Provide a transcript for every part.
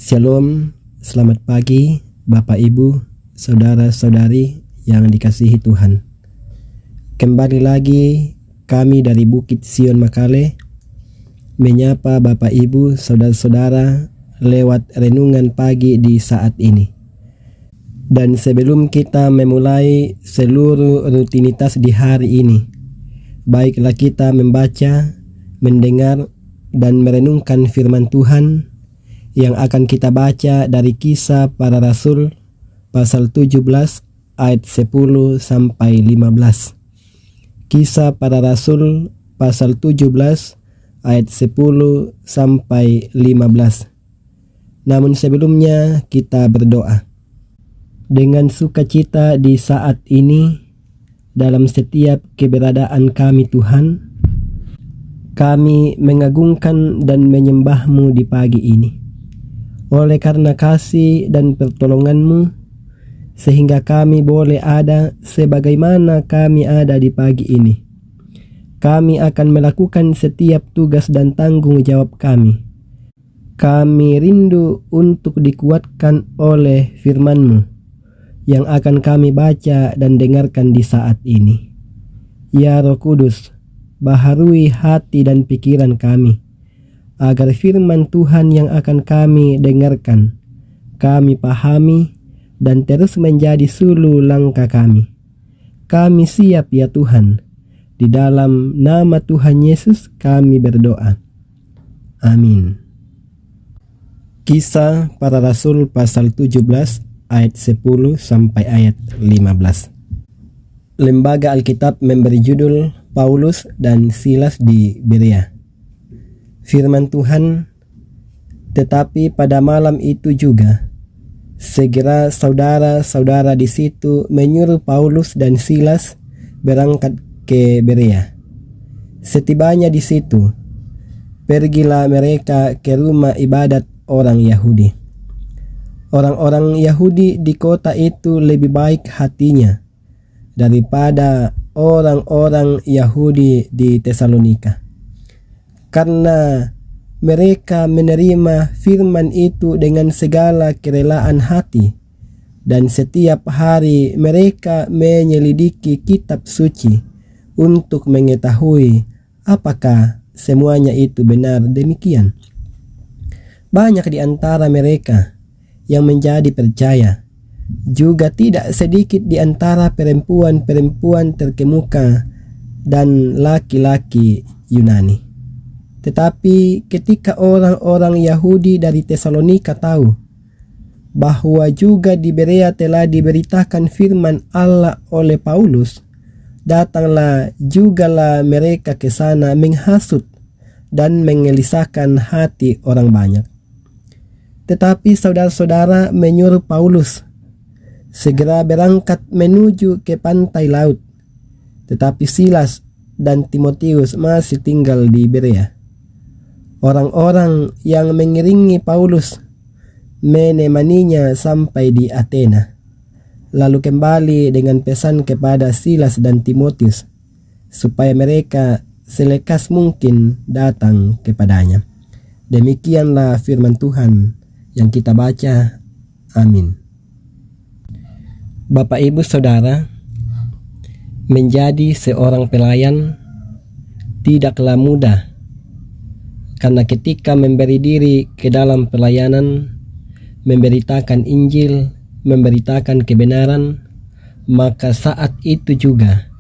Shalom, selamat pagi Bapak Ibu, Saudara-saudari yang dikasihi Tuhan. Kembali lagi kami dari Bukit Sion Makale menyapa Bapak Ibu, Saudara-saudara lewat renungan pagi di saat ini. Dan sebelum kita memulai seluruh rutinitas di hari ini, baiklah kita membaca, mendengar, dan merenungkan firman Tuhan yang akan kita baca dari Kisah Para Rasul pasal 17 ayat 10 sampai 15. Kisah Para Rasul pasal 17 ayat 10 sampai 15. Namun sebelumnya kita berdoa. Dengan sukacita di saat ini, dalam setiap keberadaan kami Tuhan, kami mengagungkan dan menyembah-Mu di pagi ini. Oleh karena kasih dan pertolongan-Mu, sehingga kami boleh ada sebagaimana kami ada di pagi ini. Kami akan melakukan setiap tugas dan tanggung jawab kami. Kami rindu untuk dikuatkan oleh firman-Mu yang akan kami baca dan dengarkan di saat ini. Ya Roh Kudus, baharui hati dan pikiran kami, agar firman Tuhan yang akan kami dengarkan, kami pahami, dan terus menjadi sulu langkah kami. Kami siap ya Tuhan. Di dalam nama Tuhan Yesus kami berdoa. Amin. Kisah Para Rasul pasal 17 ayat 10 sampai ayat 15. Lembaga Alkitab memberi judul Paulus dan Silas di Berea. Firman Tuhan, tetapi pada malam itu juga, segera saudara-saudara di situ menyuruh Paulus dan Silas berangkat ke Berea. Setibanya di situ, pergilah mereka ke rumah ibadat orang Yahudi. Orang-orang Yahudi di kota itu lebih baik hatinya daripada orang-orang Yahudi di Tesalonika, karena mereka menerima firman itu dengan segala kerelaan hati, dan setiap hari mereka menyelidiki kitab suci untuk mengetahui apakah semuanya itu benar demikian. Banyak di antara mereka yang menjadi percaya, juga tidak sedikit di antara perempuan-perempuan terkemuka dan laki-laki Yunani. Tetapi ketika orang-orang Yahudi dari Tesalonika tahu bahwa juga di Berea telah diberitakan firman Allah oleh Paulus, datanglah jugalah mereka ke sana menghasut dan mengelisahkan hati orang banyak. Tetapi saudara-saudara menyuruh Paulus segera berangkat menuju ke pantai laut, tetapi Silas dan Timotius masih tinggal di Berea. Orang-orang yang mengiringi Paulus menemaninya sampai di Athena, lalu kembali dengan pesan kepada Silas dan Timotius supaya mereka selekas mungkin datang kepadanya. Demikianlah firman Tuhan yang kita baca. Amin. Bapak Ibu Saudara, menjadi seorang pelayan tidaklah mudah, karena ketika memberi diri ke dalam pelayanan, memberitakan Injil, memberitakan kebenaran, maka saat itu juga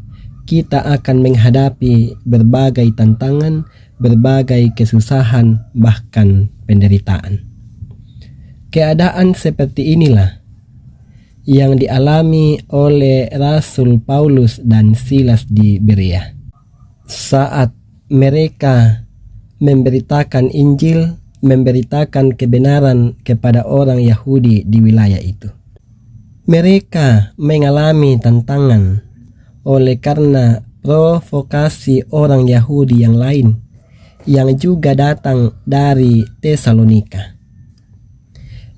kita akan menghadapi berbagai tantangan, berbagai kesusahan, bahkan penderitaan. Keadaan seperti inilah yang dialami oleh Rasul Paulus dan Silas di Berea. Saat mereka memberitakan Injil, memberitakan kebenaran kepada orang Yahudi di wilayah itu, mereka mengalami tantangan oleh karena provokasi orang Yahudi yang lain yang juga datang dari Tesalonika.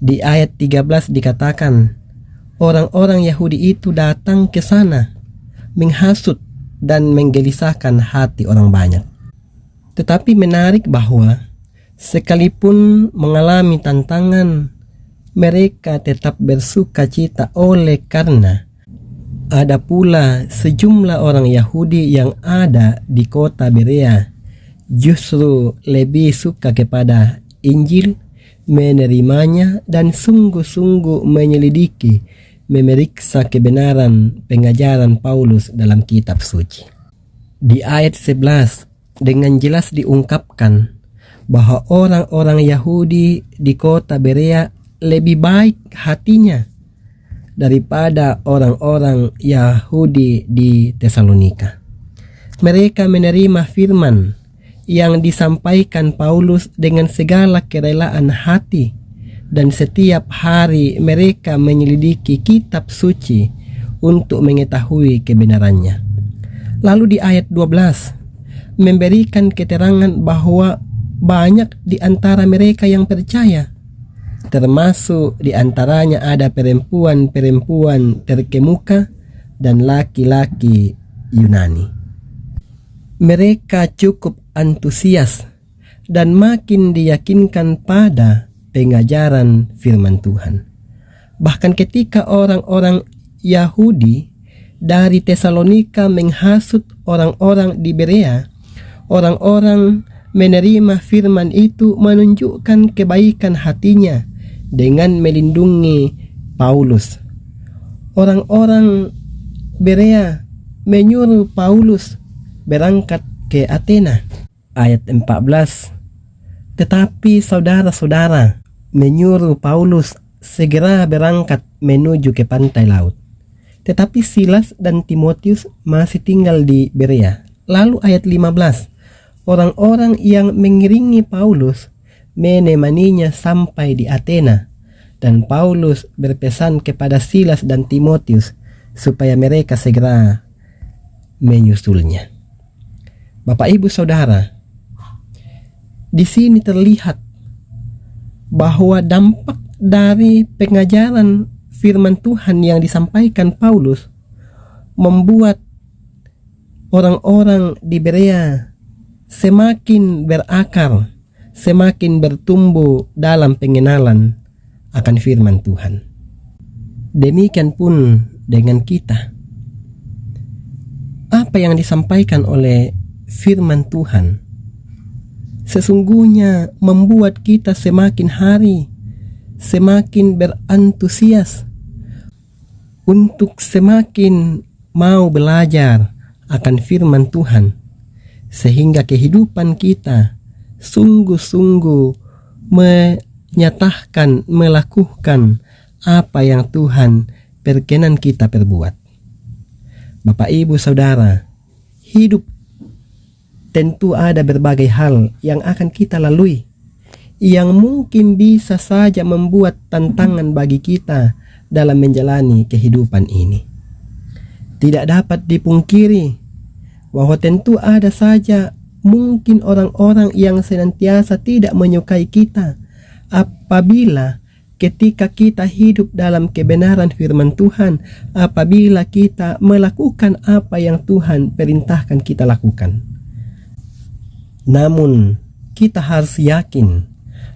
Di ayat 13 dikatakan, orang-orang Yahudi itu datang ke sana menghasut dan menggelisahkan hati orang banyak. Tetapi menarik bahwa Sekalipun mengalami tantangan, mereka tetap bersuka cita oleh karena ada pula sejumlah orang Yahudi yang ada di kota Berea justru lebih suka kepada Injil, menerimanya dan sungguh-sungguh menyelidiki, memeriksa kebenaran pengajaran Paulus dalam kitab suci. Di ayat 11 dengan jelas diungkapkan bahwa orang-orang Yahudi di kota Berea lebih baik hatinya daripada orang-orang Yahudi di Tesalonika. Mereka menerima firman yang disampaikan Paulus dengan segala kerelaan hati, dan setiap hari mereka menyelidiki kitab suci untuk mengetahui kebenarannya. Lalu di ayat 12 memberikan keterangan bahwa banyak di antara mereka yang percaya, termasuk di antaranya ada perempuan-perempuan terkemuka dan laki-laki Yunani. Mereka cukup antusias dan makin diyakinkan pada pengajaran firman Tuhan. Bahkan ketika orang-orang Yahudi dari Tesalonika menghasut orang-orang di Berea, orang-orang menerima firman itu menunjukkan kebaikan hatinya dengan melindungi Paulus. Orang-orang Berea menyuruh Paulus berangkat ke Athena. Ayat 14. Tetapi saudara-saudara menyuruh Paulus segera berangkat menuju ke pantai laut. Tetapi Silas dan Timotius masih tinggal di Berea. Lalu ayat 15. Orang-orang yang mengiringi Paulus menemaninya sampai di Athena, dan Paulus berpesan kepada Silas dan Timotius supaya mereka segera menyusulnya. Bapak, Ibu, Saudara, di sini terlihat bahwa dampak dari pengajaran firman Tuhan yang disampaikan Paulus membuat orang-orang di Berea semakin berakar, semakin bertumbuh dalam pengenalan akan firman Tuhan. Demikian pun dengan kita. Apa yang disampaikan oleh firman Tuhan sesungguhnya membuat kita semakin hari semakin berantusias untuk semakin mau belajar akan firman Tuhan, sehingga kehidupan kita sungguh-sungguh menyatakan, melakukan apa yang Tuhan berkenan kita perbuat. Bapak, Ibu, Saudara, hidup tentu ada berbagai hal yang akan kita lalui, yang mungkin bisa saja membuat tantangan bagi kita dalam menjalani kehidupan ini. Tidak dapat dipungkiri bahwa tentu ada saja mungkin orang-orang yang senantiasa tidak menyukai kita apabila ketika kita hidup dalam kebenaran firman Tuhan, apabila kita melakukan apa yang Tuhan perintahkan kita lakukan. Namun kita harus yakin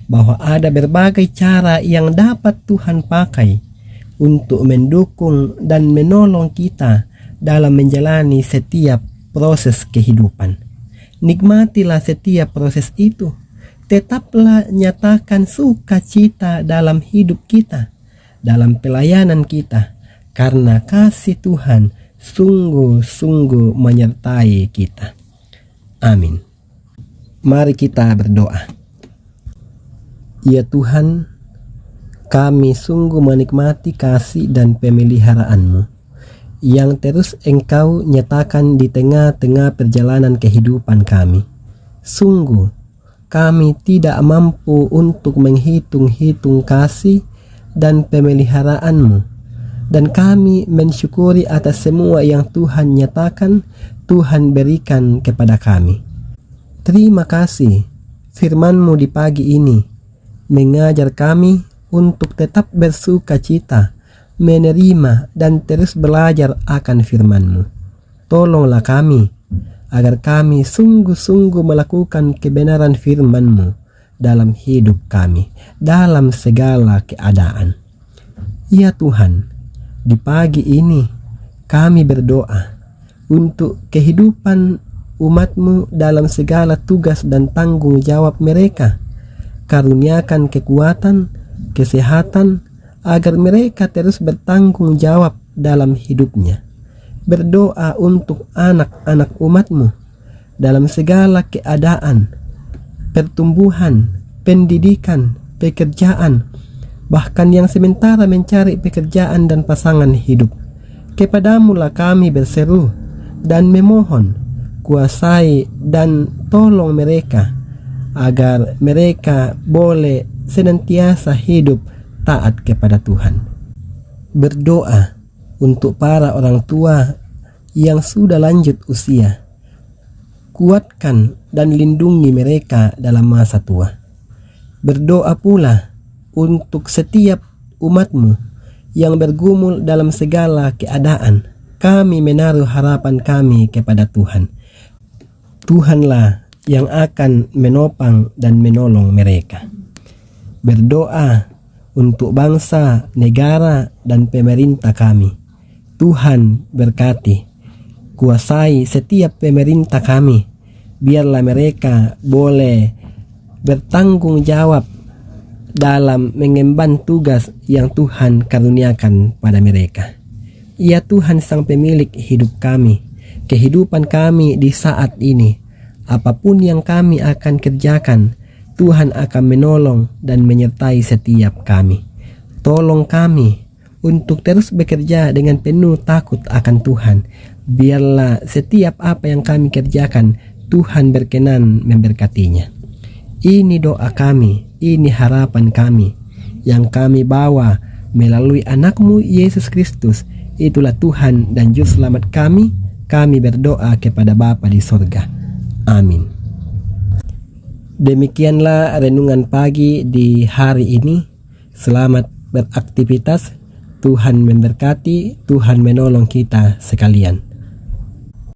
bahwa ada berbagai cara yang dapat Tuhan pakai untuk mendukung dan menolong kita dalam menjalani setiap proses kehidupan. Nikmatilah setiap proses itu. Tetaplah nyatakan sukacita dalam hidup kita, dalam pelayanan kita, karena kasih Tuhan sungguh-sungguh menyertai kita. Amin. Mari kita berdoa. Ya Tuhan, kami sungguh menikmati kasih dan pemeliharaan-Mu yang terus Engkau nyatakan di tengah-tengah perjalanan kehidupan kami. Sungguh, kami tidak mampu untuk menghitung-hitung kasih dan pemeliharaan-Mu, dan kami mensyukuri atas semua yang Tuhan nyatakan, Tuhan berikan kepada kami. Terima kasih, firman-Mu di pagi ini mengajar kami untuk tetap bersuka cita, menerima dan terus belajar akan firman-Mu. Tolonglah kami agar kami sungguh-sungguh melakukan kebenaran firman-Mu dalam hidup kami, dalam segala keadaan. Ya Tuhan, di pagi ini kami berdoa untuk kehidupan umat-Mu dalam segala tugas dan tanggung jawab mereka. Karuniakan kekuatan, kesehatan, agar mereka terus bertanggung jawab dalam hidupnya. Berdoa untuk anak-anak umat-Mu dalam segala keadaan, pertumbuhan, pendidikan, pekerjaan, bahkan yang sementara mencari pekerjaan dan pasangan hidup. Kepadamu-lah kami berseru dan memohon, kuasai dan tolong mereka, agar mereka boleh senantiasa hidup taat kepada Tuhan. Berdoa untuk para orang tua yang sudah lanjut usia. Kuatkan dan lindungi mereka dalam masa tua. Berdoa pula untuk setiap umat-Mu yang bergumul dalam segala keadaan. Kami menaruh harapan kami kepada Tuhan. Tuhanlah yang akan menopang dan menolong mereka. Berdoa untuk bangsa, negara, dan pemerintah kami. Tuhan berkati, kuasai setiap pemerintah kami. Biarlah mereka boleh bertanggung jawab dalam mengemban tugas yang Tuhan karuniakan pada mereka. Ya Tuhan, Sang Pemilik hidup kami, kehidupan kami di saat ini, apapun yang kami akan kerjakan, Tuhan akan menolong dan menyertai setiap kami. Tolong kami untuk terus bekerja dengan penuh takut akan Tuhan. Biarlah setiap apa yang kami kerjakan, Tuhan berkenan memberkatinya. Ini doa kami, ini harapan kami, yang kami bawa melalui anak-Mu Yesus Kristus. Itulah Tuhan dan Juru Selamat kami. Kami berdoa kepada Bapa di sorga. Amin. Demikianlah renungan pagi di hari ini. Selamat beraktivitas. Tuhan memberkati, Tuhan menolong kita sekalian.